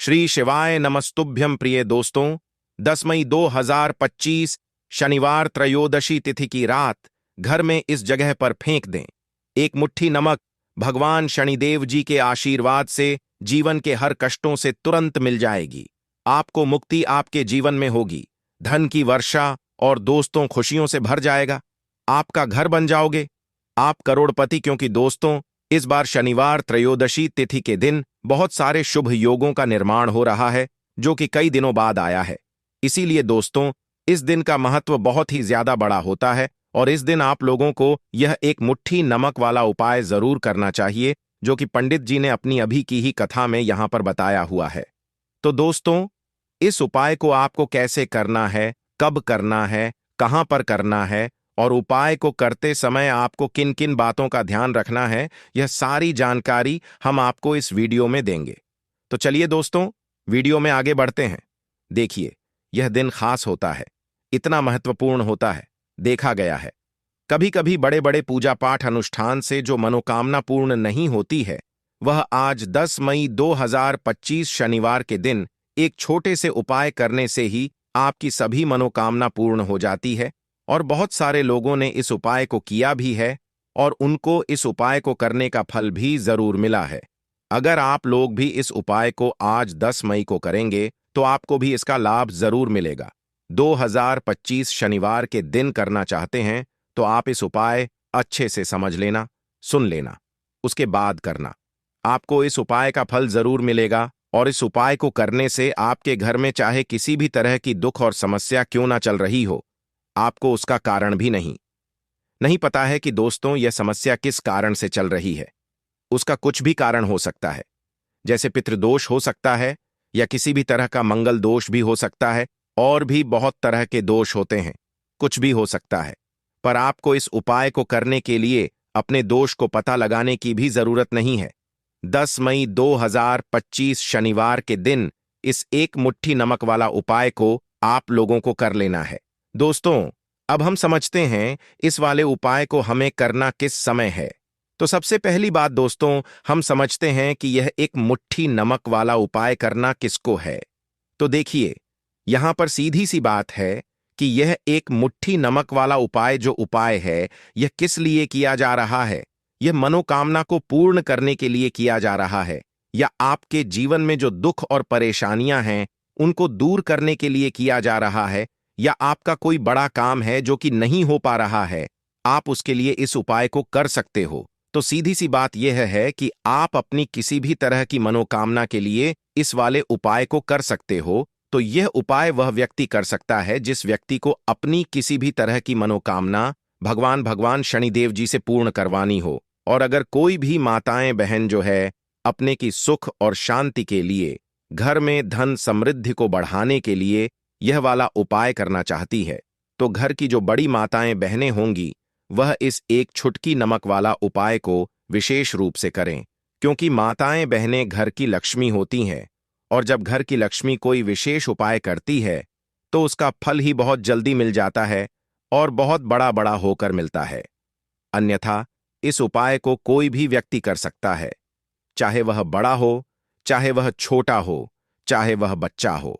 श्री शिवाय नमस्तुभ्यं प्रिय दोस्तों। 10 मई 2025 शनिवार त्रयोदशी तिथि की रात घर में इस जगह पर फेंक दें एक मुट्ठी नमक। भगवान शनिदेव जी के आशीर्वाद से जीवन के हर कष्टों से तुरंत मिल जाएगी। आपको मुक्ति आपके जीवन में होगी, धन की वर्षा और दोस्तों खुशियों से भर जाएगा। आपका घर बन जाओगे, आप करोड़पति। क्योंकि दोस्तों, इस बार शनिवार त्रयोदशी तिथि के दिन बहुत सारे शुभ योगों का निर्माण हो रहा है, जो कि कई दिनों बाद आया है। इसीलिए दोस्तों, इस दिन का महत्व बहुत ही ज्यादा बड़ा होता है और इस दिन आप लोगों को यह एक मुट्ठी नमक वाला उपाय जरूर करना चाहिए, जो कि पंडित जी ने अपनी अभी की ही कथा में यहां पर बताया हुआ है। तो दोस्तों, इस उपाय को आपको कैसे करना है, कब करना है, कहां पर करना है और उपाय को करते समय आपको किन किन बातों का ध्यान रखना है, यह सारी जानकारी हम आपको इस वीडियो में देंगे। तो चलिए दोस्तों, वीडियो में आगे बढ़ते हैं। देखिए, यह दिन खास होता है, इतना महत्वपूर्ण होता है। देखा गया है, कभी कभी बड़े बड़े पूजा पाठ अनुष्ठान से जो मनोकामना पूर्ण नहीं होती है, वह आज 10 मई 2025 शनिवार के दिन एक छोटे से उपाय करने से ही आपकी सभी मनोकामना पूर्ण हो जाती है। और बहुत सारे लोगों ने इस उपाय को किया भी है और उनको इस उपाय को करने का फल भी जरूर मिला है। अगर आप लोग भी इस उपाय को आज 10 मई को करेंगे तो आपको भी इसका लाभ जरूर मिलेगा। 2025 शनिवार के दिन करना चाहते हैं तो आप इस उपाय अच्छे से समझ लेना, सुन लेना, उसके बाद करना। आपको इस उपाय का फल जरूर मिलेगा और इस उपाय को करने से आपके घर में चाहे किसी भी तरह की दुख और समस्या क्यों ना चल रही हो, आपको उसका कारण भी नहीं पता है कि दोस्तों यह समस्या किस कारण से चल रही है। उसका कुछ भी कारण हो सकता है, जैसे पितृदोष हो सकता है या किसी भी तरह का मंगल दोष भी हो सकता है, और भी बहुत तरह के दोष होते हैं, कुछ भी हो सकता है। पर आपको इस उपाय को करने के लिए अपने दोष को पता लगाने की भी जरूरत नहीं है। 10 मई 2025 शनिवार के दिन इस एक मुट्ठी नमक वाला उपाय को आप लोगों को कर लेना है। दोस्तों, अब हम समझते हैं इस वाले उपाय को हमें करना किस समय है। तो सबसे पहली बात दोस्तों, हम समझते हैं कि यह एक मुट्ठी नमक वाला उपाय करना किसको है। तो देखिए, यहां पर सीधी सी बात है कि यह एक मुट्ठी नमक वाला उपाय जो उपाय है, यह किस लिए किया जा रहा है। यह मनोकामना को पूर्ण करने के लिए किया जा रहा है, या आपके जीवन में जो दुख और परेशानियां हैं उनको दूर करने के लिए किया जा रहा है, या आपका कोई बड़ा काम है जो कि नहीं हो पा रहा है, आप उसके लिए इस उपाय को कर सकते हो। तो सीधी सी बात यह है कि आप अपनी किसी भी तरह की मनोकामना के लिए इस वाले उपाय को कर सकते हो। तो यह उपाय वह व्यक्ति कर सकता है जिस व्यक्ति को अपनी किसी भी तरह की मनोकामना भगवान शनिदेव जी से पूर्ण करवानी हो। और अगर कोई भी माताएं बहन जो है अपने की सुख और शांति के लिए, घर में धन समृद्धि को बढ़ाने के लिए यह वाला उपाय करना चाहती है, तो घर की जो बड़ी माताएं बहनें होंगी वह इस एक छुटकी नमक वाला उपाय को विशेष रूप से करें। क्योंकि माताएं बहनें घर की लक्ष्मी होती हैं, और जब घर की लक्ष्मी कोई विशेष उपाय करती है तो उसका फल ही बहुत जल्दी मिल जाता है और बहुत बड़ा बड़ा होकर मिलता है। अन्यथा इस उपाय को कोई भी व्यक्ति कर सकता है, चाहे वह बड़ा हो, चाहे वह छोटा हो, चाहे वह बच्चा हो।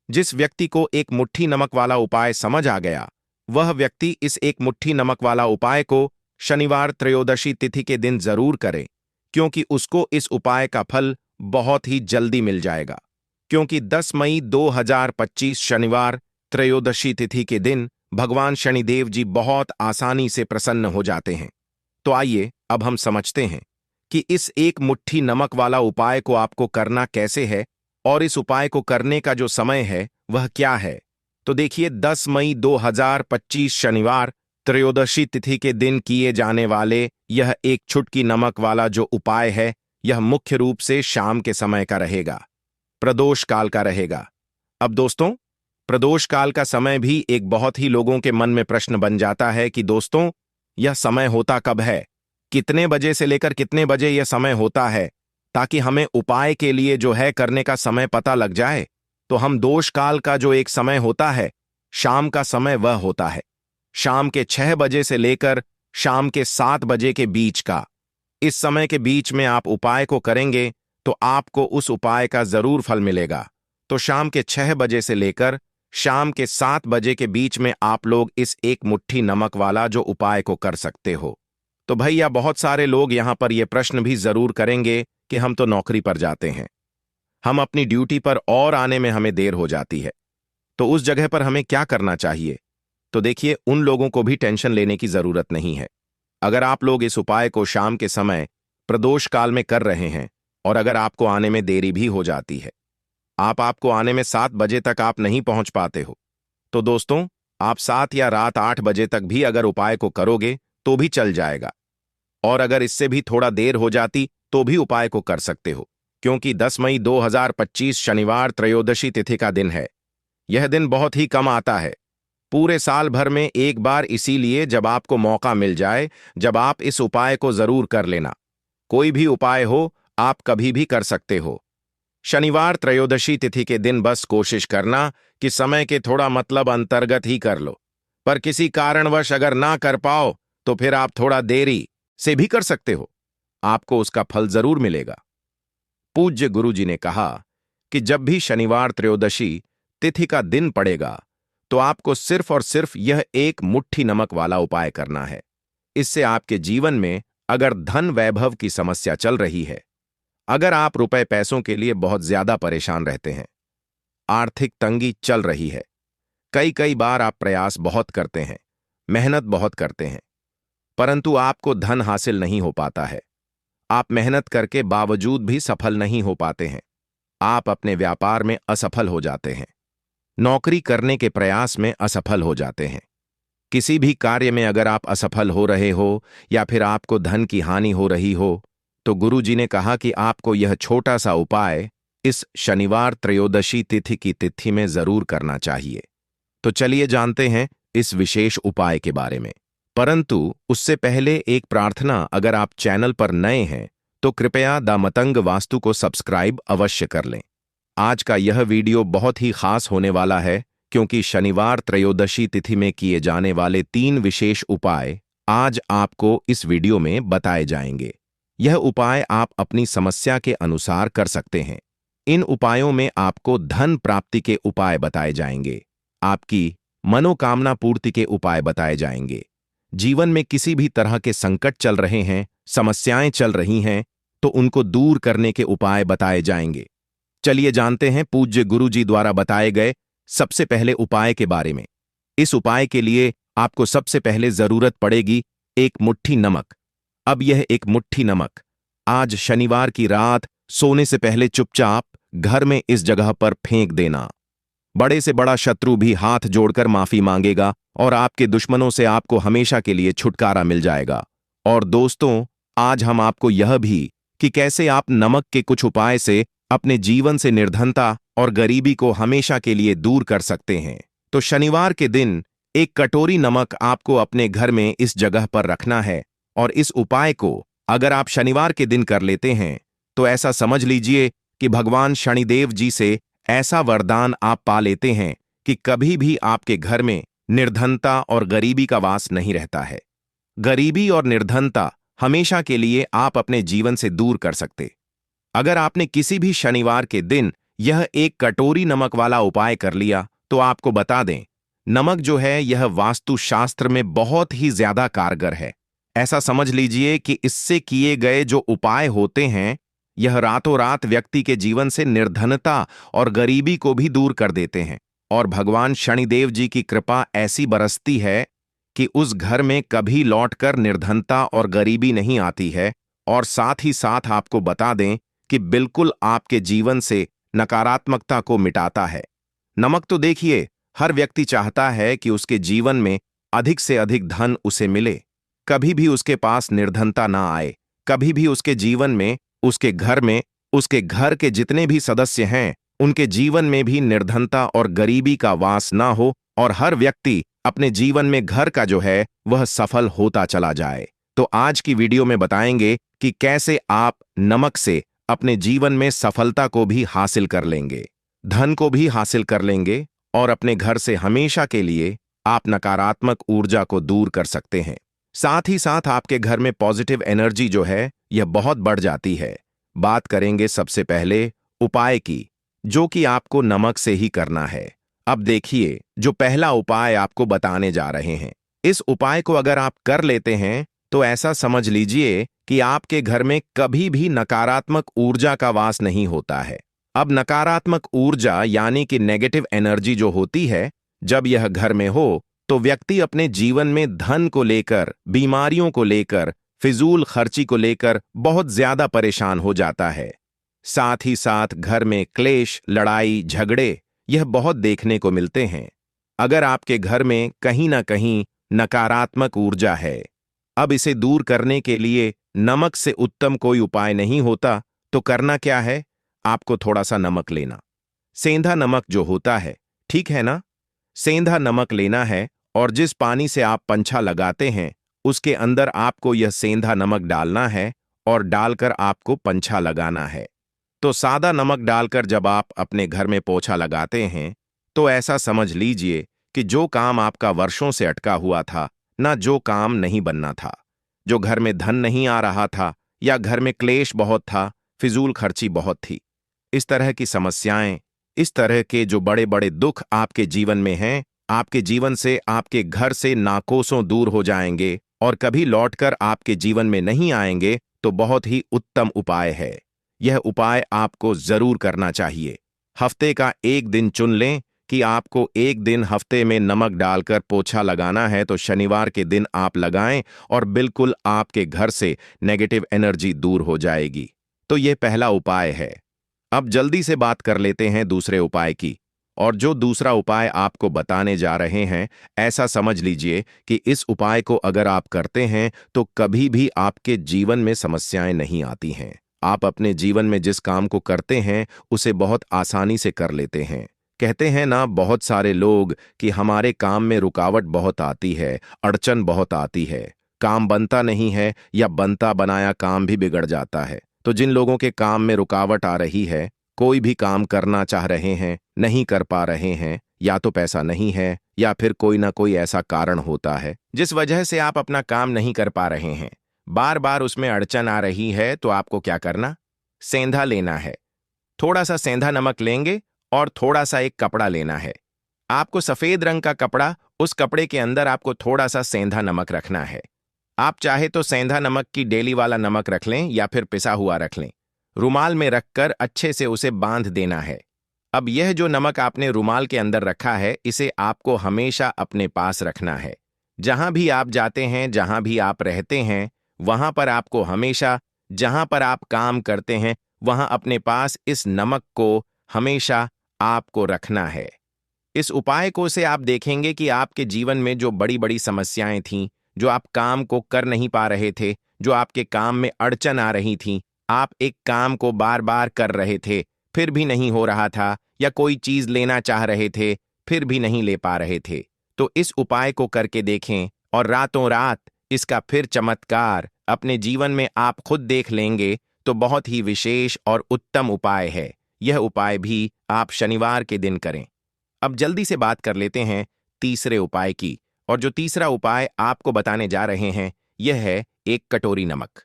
जिस व्यक्ति को एक मुट्ठी नमक वाला उपाय समझ आ गया, वह व्यक्ति इस एक मुट्ठी नमक वाला उपाय को शनिवार त्रयोदशी तिथि के दिन जरूर करे, क्योंकि उसको इस उपाय का फल बहुत ही जल्दी मिल जाएगा। क्योंकि 10 मई 2025 शनिवार त्रयोदशी तिथि के दिन भगवान शनिदेव जी बहुत आसानी से प्रसन्न हो जाते हैं। तो आइए अब हम समझते हैं कि इस एक मुट्ठी नमक वाला उपाय को आपको करना कैसे है और इस उपाय को करने का जो समय है वह क्या है। तो देखिए, 10 मई 2025 शनिवार त्रयोदशी तिथि के दिन किए जाने वाले यह एक छुटकी नमक वाला जो उपाय है, यह मुख्य रूप से शाम के समय का रहेगा, प्रदोष काल का रहेगा। अब दोस्तों, प्रदोष काल का समय भी एक बहुत ही लोगों के मन में प्रश्न बन जाता है कि दोस्तों, यह समय होता कब है, कितने बजे से लेकर कितने बजे यह समय होता है, ताकि हमें उपाय के लिए जो है करने का समय पता लग जाए। तो हम दोष काल का जो एक समय होता है, शाम का समय, वह होता है शाम के 6 बजे से लेकर शाम के 7 बजे के बीच का। इस समय के बीच में आप उपाय को करेंगे तो आपको उस उपाय का जरूर फल मिलेगा। तो शाम के 6 बजे से लेकर शाम के 7 बजे के बीच में आप लोग इस एक मुट्ठी नमक वाला जो उपाय को कर सकते हो। तो भैया बहुत सारे लोग यहां पर यह प्रश्न भी जरूर करेंगे कि हम तो नौकरी पर जाते हैं, हम अपनी ड्यूटी पर और आने में हमें देर हो जाती है, तो उस जगह पर हमें क्या करना चाहिए? तो देखिए, उन लोगों को भी टेंशन लेने की जरूरत नहीं है। अगर आप लोग इस उपाय को शाम के समय प्रदोष काल में कर रहे हैं और अगर आपको आने में देरी भी हो जाती है, आपको आने में 7 बजे तक आप नहीं पहुंच पाते हो, तो दोस्तों आप 7 या रात 8 बजे तक भी अगर उपाय को करोगे तो भी चल जाएगा। और अगर इससे भी थोड़ा देर हो जाती तो भी उपाय को कर सकते हो, क्योंकि 10 मई 2025 शनिवार त्रयोदशी तिथि का दिन है। यह दिन बहुत ही कम आता है, पूरे साल भर में एक बार, इसीलिए जब आपको मौका मिल जाए जब आप इस उपाय को जरूर कर लेना। कोई भी उपाय हो आप कभी भी कर सकते हो। शनिवार त्रयोदशी तिथि के दिन बस कोशिश करना कि समय के थोड़ा मतलब अंतर्गत ही कर लो, पर किसी कारणवश अगर ना कर पाओ तो फिर आप थोड़ा देरी से भी कर सकते हो, आपको उसका फल जरूर मिलेगा। पूज्य गुरु जी ने कहा कि जब भी शनिवार त्रयोदशी तिथि का दिन पड़ेगा तो आपको सिर्फ और सिर्फ यह एक मुट्ठी नमक वाला उपाय करना है। इससे आपके जीवन में अगर धन वैभव की समस्या चल रही है, अगर आप रुपए पैसों के लिए बहुत ज्यादा परेशान रहते हैं, आर्थिक तंगी चल रही है, कई कई बार आप प्रयास बहुत करते हैं, मेहनत बहुत करते हैं, परंतु आपको धन हासिल नहीं हो पाता है, आप मेहनत करके बावजूद भी सफल नहीं हो पाते हैं, आप अपने व्यापार में असफल हो जाते हैं, नौकरी करने के प्रयास में असफल हो जाते हैं, किसी भी कार्य में अगर आप असफल हो रहे हो या फिर आपको धन की हानि हो रही हो, तो गुरु जी ने कहा कि आपको यह छोटा सा उपाय इस शनिवार त्रयोदशी तिथि की तिथि में जरूर करना चाहिए। तो चलिए जानते हैं इस विशेष उपाय के बारे में, परंतु उससे पहले एक प्रार्थना, अगर आप चैनल पर नए हैं तो कृपया द मतंग वास्तु को सब्सक्राइब अवश्य कर लें। आज का यह वीडियो बहुत ही खास होने वाला है, क्योंकि शनिवार त्रयोदशी तिथि में किए जाने वाले 3 विशेष उपाय आज आपको इस वीडियो में बताए जाएंगे। यह उपाय आप अपनी समस्या के अनुसार कर सकते हैं। इन उपायों में आपको धन प्राप्ति के उपाय बताए जाएंगे, आपकी मनोकामना पूर्ति के उपाय बताए जाएंगे, जीवन में किसी भी तरह के संकट चल रहे हैं, समस्याएं चल रही हैं, तो उनको दूर करने के उपाय बताए जाएंगे। चलिए जानते हैं पूज्य गुरु जी द्वारा बताए गए सबसे पहले उपाय के बारे में। इस उपाय के लिए आपको सबसे पहले जरूरत पड़ेगी एक मुट्ठी नमक। अब यह एक मुट्ठी नमक आज शनिवार की रात सोने से पहले चुपचाप घर में इस जगह पर फेंक देना। बड़े से बड़ा शत्रु भी हाथ जोड़कर माफी मांगेगा और आपके दुश्मनों से आपको हमेशा के लिए छुटकारा मिल जाएगा। और दोस्तों, आज हम आपको यह भी कि कैसे आप नमक के कुछ उपाय से अपने जीवन से निर्धनता और गरीबी को हमेशा के लिए दूर कर सकते हैं। तो शनिवार के दिन एक कटोरी नमक आपको अपने घर में इस जगह पर रखना है, और इस उपाय को अगर आप शनिवार के दिन कर लेते हैं तो ऐसा समझ लीजिए कि भगवान शनिदेव जी से ऐसा वरदान आप पा लेते हैं कि कभी भी आपके घर में निर्धनता और गरीबी का वास नहीं रहता है। गरीबी और निर्धनता हमेशा के लिए आप अपने जीवन से दूर कर सकते। अगर आपने किसी भी शनिवार के दिन यह एक कटोरी नमक वाला उपाय कर लिया तो आपको बता दें, नमक जो है यह वास्तु शास्त्र में बहुत ही ज्यादा कारगर है। ऐसा समझ लीजिए कि इससे किए गए जो उपाय होते हैं, यह रातों रात व्यक्ति के जीवन से निर्धनता और गरीबी को भी दूर कर देते हैं, और भगवान शनिदेव जी की कृपा ऐसी बरसती है कि उस घर में कभी लौटकर निर्धनता और गरीबी नहीं आती है। और साथ ही साथ आपको बता दें कि बिल्कुल आपके जीवन से नकारात्मकता को मिटाता है। नमक तो देखिए, हर व्यक्ति चाहता है कि उसके जीवन में अधिक से अधिक धन उसे मिले, कभी भी उसके पास निर्धनता ना आए, कभी भी उसके जीवन में, उसके घर में, उसके घर के जितने भी सदस्य हैं उनके जीवन में भी निर्धनता और गरीबी का वास ना हो, और हर व्यक्ति अपने जीवन में घर का जो है वह सफल होता चला जाए। तो आज की वीडियो में बताएंगे कि कैसे आप नमक से अपने जीवन में सफलता को भी हासिल कर लेंगे, धन को भी हासिल कर लेंगे, और अपने घर से हमेशा के लिए आप नकारात्मक ऊर्जा को दूर कर सकते हैं। साथ ही साथ आपके घर में पॉजिटिव एनर्जी जो है यह बहुत बढ़ जाती है। बात करेंगे सबसे पहले उपाय की, जो कि आपको नमक से ही करना है। अब देखिए, जो पहला उपाय आपको बताने जा रहे हैं, इस उपाय को अगर आप कर लेते हैं तो ऐसा समझ लीजिए कि आपके घर में कभी भी नकारात्मक ऊर्जा का वास नहीं होता है। अब नकारात्मक ऊर्जा यानी कि नेगेटिव एनर्जी जो होती है, जब यह घर में हो तो व्यक्ति अपने जीवन में धन को लेकर, बीमारियों को लेकर, फिजूल खर्ची को लेकर बहुत ज्यादा परेशान हो जाता है। साथ ही साथ घर में क्लेश, लड़ाई, झगड़े यह बहुत देखने को मिलते हैं। अगर आपके घर में कहीं ना कहीं नकारात्मक ऊर्जा है, अब इसे दूर करने के लिए नमक से उत्तम कोई उपाय नहीं होता। तो करना क्या है? आपको थोड़ा सा नमक लेना, सेंधा नमक जो होता है, ठीक है ना? सेंधा नमक लेना है और जिस पानी से आप पंछा लगाते हैं उसके अंदर आपको यह सेंधा नमक डालना है और डालकर आपको पंछा लगाना है। तो सादा नमक डालकर जब आप अपने घर में पोछा लगाते हैं तो ऐसा समझ लीजिए कि जो काम आपका वर्षों से अटका हुआ था, ना जो काम नहीं बनना था, जो घर में धन नहीं आ रहा था, या घर में क्लेश बहुत था, फिजूल खर्ची बहुत थी, इस तरह की समस्याएं, इस तरह के जो बड़े बड़े दुख आपके जीवन में हैं, आपके जीवन से, आपके घर से नाकोसों दूर हो जाएंगे और कभी लौटकर आपके जीवन में नहीं आएंगे। तो बहुत ही उत्तम उपाय है। यह उपाय आपको जरूर करना चाहिए। हफ्ते का एक दिन चुन लें कि आपको एक दिन हफ्ते में नमक डालकर पोछा लगाना है, तो शनिवार के दिन आप लगाएं और बिल्कुल आपके घर से नेगेटिव एनर्जी दूर हो जाएगी। तो यह पहला उपाय है। अब जल्दी से बात कर लेते हैं दूसरे उपाय की। और जो दूसरा उपाय आपको बताने जा रहे हैं, ऐसा समझ लीजिए कि इस उपाय को अगर आप करते हैं तो कभी भी आपके जीवन में समस्याएं नहीं आती हैं। आप अपने जीवन में जिस काम को करते हैं उसे बहुत आसानी से कर लेते हैं। कहते हैं ना बहुत सारे लोग कि हमारे काम में रुकावट बहुत आती है, अड़चन बहुत आती है, काम बनता नहीं है या बनता बनाया काम भी बिगड़ जाता है। तो जिन लोगों के काम में रुकावट आ रही है, कोई भी काम करना चाह रहे हैं, नहीं कर पा रहे हैं, या तो पैसा नहीं है या फिर कोई ना कोई ऐसा कारण होता है जिस वजह से आप अपना काम नहीं कर पा रहे हैं, बार बार उसमें अड़चन आ रही है, तो आपको क्या करना? सेंधा लेना है। थोड़ा सा सेंधा नमक लेंगे और थोड़ा सा एक कपड़ा लेना है। आपको सफेद रंग का कपड़ा, उस कपड़े के अंदर आपको थोड़ा सा सेंधा नमक रखना है। आप चाहे तो सेंधा नमक की डेली वाला नमक रख लें या फिर पिसा हुआ रख लें। रुमाल में रखकर अच्छे से उसे बांध देना है। अब यह जो नमक आपने रुमाल के अंदर रखा है, इसे आपको हमेशा अपने पास रखना है। जहां भी आप जाते हैं, जहां भी आप रहते हैं, वहां पर आपको हमेशा, जहां पर आप काम करते हैं, वहां अपने पास इस नमक को हमेशा आपको रखना है। इस उपाय को से आप देखेंगे कि आपके जीवन में जो बड़ी बड़ी समस्याएं थीं, जो आप काम को कर नहीं पा रहे थे, जो आपके काम में अड़चन आ रही थी, आप एक काम को बार बार कर रहे थे, फिर भी नहीं हो रहा था, या कोई चीज लेना चाह रहे थे, फिर भी नहीं ले पा रहे थे, तो इस उपाय को करके देखें और रातों रात इसका फिर चमत्कार अपने जीवन में आप खुद देख लेंगे। तो बहुत ही विशेष और उत्तम उपाय है। यह उपाय भी आप शनिवार के दिन करें। अब जल्दी से बात कर लेते हैं तीसरे उपाय की। और जो तीसरा उपाय आपको बताने जा रहे हैं, यह है एक कटोरी नमक।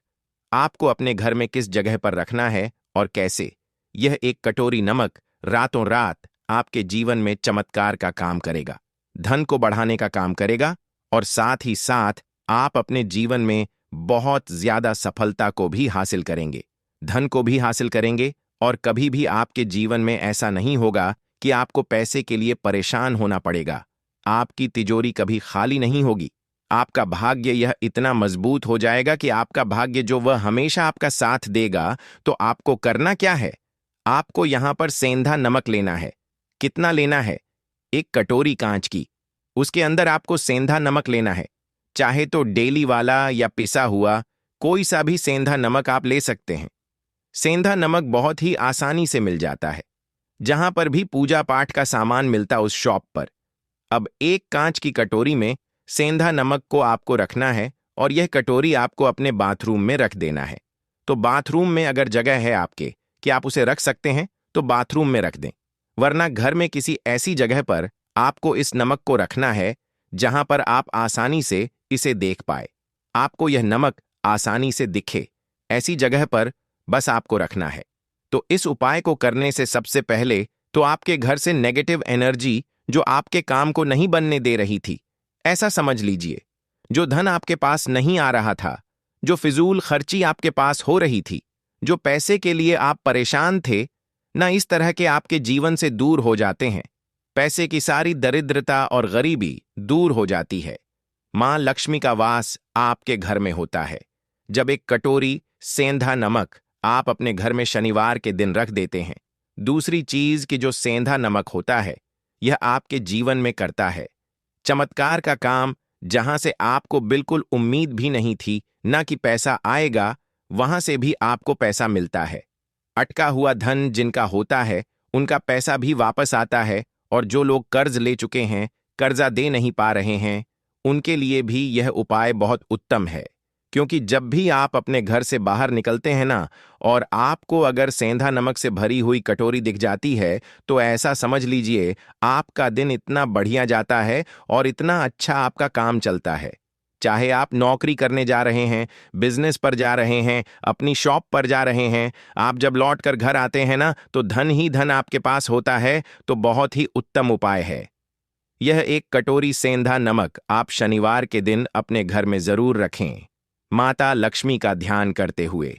आपको अपने घर में किस जगह पर रखना है और कैसे? यह एक कटोरी नमक रातों रात आपके जीवन में चमत्कार का काम करेगा, धन को बढ़ाने का काम करेगा, और साथ ही साथ आप अपने जीवन में बहुत ज्यादा सफलता को भी हासिल करेंगे, धन को भी हासिल करेंगे, और कभी भी आपके जीवन में ऐसा नहीं होगा कि आपको पैसे के लिए परेशान होना पड़ेगा। आपकी तिजोरी कभी खाली नहीं होगी। आपका भाग्य यह इतना मजबूत हो जाएगा कि आपका भाग्य जो वह हमेशा आपका साथ देगा। तो आपको करना क्या है? आपको यहां पर सेंधा नमक लेना है। कितना लेना है? एक कटोरी कांच की, उसके अंदर आपको सेंधा नमक लेना है। चाहे तो डेली वाला या पिसा हुआ कोई सा भी सेंधा नमक आप ले सकते हैं। सेंधा नमक बहुत ही आसानी से मिल जाता है, जहां पर भी पूजा पाठ का सामान मिलता उस शॉप पर। अब एक कांच की कटोरी में सेंधा नमक को आपको रखना है और यह कटोरी आपको अपने बाथरूम में रख देना है। तो बाथरूम में अगर जगह है आपके कि आप उसे रख सकते हैं, तो बाथरूम में रख दें, वरना घर में किसी ऐसी जगह पर आपको इस नमक को रखना है जहां पर आप आसानी से इसे देख पाए, आपको यह नमक आसानी से दिखे। ऐसी जगह पर बस आपको रखना है। तो इस उपाय को करने से सबसे पहले तो आपके घर से नेगेटिव एनर्जी जो आपके काम को नहीं बनने दे रही थी, ऐसा समझ लीजिए, जो धन आपके पास नहीं आ रहा था, जो फिजूल खर्ची आपके पास हो रही थी, जो पैसे के लिए आप परेशान थे, ना इस तरह के आपके जीवन से दूर हो जाते हैं। पैसे की सारी दरिद्रता और गरीबी दूर हो जाती है। मां लक्ष्मी का वास आपके घर में होता है। जब एक कटोरी सेंधा नमक आप अपने घर में शनिवार के दिन रख देते हैं, दूसरी चीज कि जो सेंधा नमक होता है, यह आपके जीवन में करता है चमत्कार का काम। जहां से आपको बिल्कुल उम्मीद भी नहीं थी ना कि पैसा आएगा, वहां से भी आपको पैसा मिलता है। अटका हुआ धन जिनका होता है, उनका पैसा भी वापस आता है। और जो लोग कर्ज ले चुके हैं, कर्जा दे नहीं पा रहे हैं, उनके लिए भी यह उपाय बहुत उत्तम है। क्योंकि जब भी आप अपने घर से बाहर निकलते हैं ना, और आपको अगर सेंधा नमक से भरी हुई कटोरी दिख जाती है, तो ऐसा समझ लीजिए आपका दिन इतना बढ़िया जाता है और इतना अच्छा आपका काम चलता है। चाहे आप नौकरी करने जा रहे हैं, बिजनेस पर जा रहे हैं, अपनी शॉप पर जा रहे हैं, आप जब लौट कर घर आते हैं ना, तो धन ही धन आपके पास होता है। तो बहुत ही उत्तम उपाय है यह। एक कटोरी सेंधा नमक आप शनिवार के दिन अपने घर में जरूर रखें, माता लक्ष्मी का ध्यान करते हुए।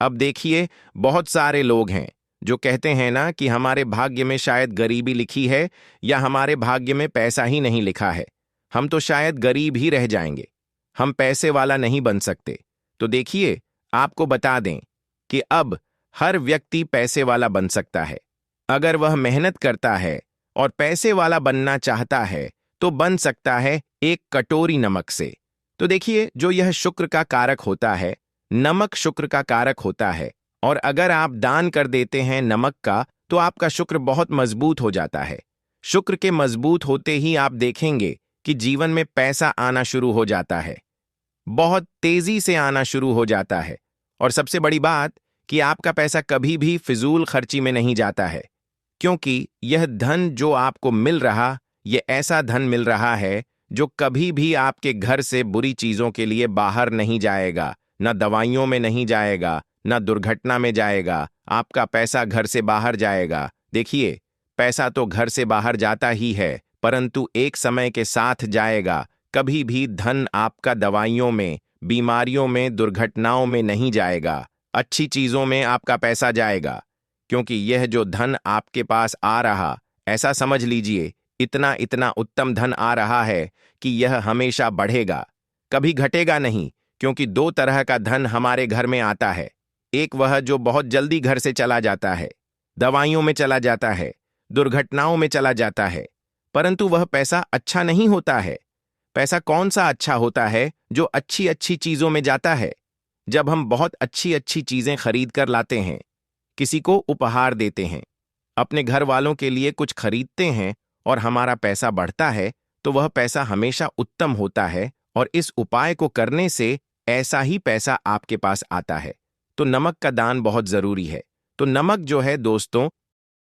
अब देखिए, बहुत सारे लोग हैं जो कहते हैं ना कि हमारे भाग्य में शायद गरीबी लिखी है, या हमारे भाग्य में पैसा ही नहीं लिखा है, हम तो शायद गरीब ही रह जाएंगे, हम पैसे वाला नहीं बन सकते। तो देखिए, आपको बता दें कि अब हर व्यक्ति पैसे वाला बन सकता है। अगर वह मेहनत करता है और पैसे वाला बनना चाहता है, तो बन सकता है एक कटोरी नमक से। तो देखिए, जो यह शुक्र का कारक होता है, नमक शुक्र का कारक होता है, और अगर आप दान कर देते हैं नमक का, तो आपका शुक्र बहुत मजबूत हो जाता है। शुक्र के मजबूत होते ही आप देखेंगे कि जीवन में पैसा आना शुरू हो जाता है, बहुत तेजी से आना शुरू हो जाता है। और सबसे बड़ी बात कि आपका पैसा कभी भी फिजूल खर्ची में नहीं जाता है, क्योंकि यह धन जो आपको मिल रहा, यह ऐसा धन मिल रहा है जो कभी भी आपके घर से बुरी चीजों के लिए बाहर नहीं जाएगा, न दवाइयों में नहीं जाएगा, न दुर्घटना में जाएगा। आपका पैसा घर से बाहर जाएगा। देखिए, पैसा तो घर से बाहर जाता ही है, परंतु एक समय के साथ जाएगा। कभी भी धन आपका दवाइयों में, बीमारियों में, दुर्घटनाओं में नहीं जाएगा, अच्छी चीजों में आपका पैसा जाएगा। क्योंकि यह जो धन आपके पास आ रहा, ऐसा समझ लीजिए इतना इतना उत्तम धन आ रहा है कि यह हमेशा बढ़ेगा, कभी घटेगा नहीं। क्योंकि दो तरह का धन हमारे घर में आता है। एक वह जो बहुत जल्दी घर से चला जाता है, दवाइयों में चला जाता है, दुर्घटनाओं में चला जाता है, परंतु वह पैसा अच्छा नहीं होता है। पैसा कौन सा अच्छा होता है? जो अच्छी अच्छी चीजों में जाता है। जब हम बहुत अच्छी अच्छी चीजें खरीद कर लाते हैं, किसी को उपहार देते हैं, अपने घर वालों के लिए कुछ खरीदते हैं, और हमारा पैसा बढ़ता है, तो वह पैसा हमेशा उत्तम होता है। और इस उपाय को करने से ऐसा ही पैसा आपके पास आता है। तो नमक का दान बहुत जरूरी है। तो नमक जो है दोस्तों,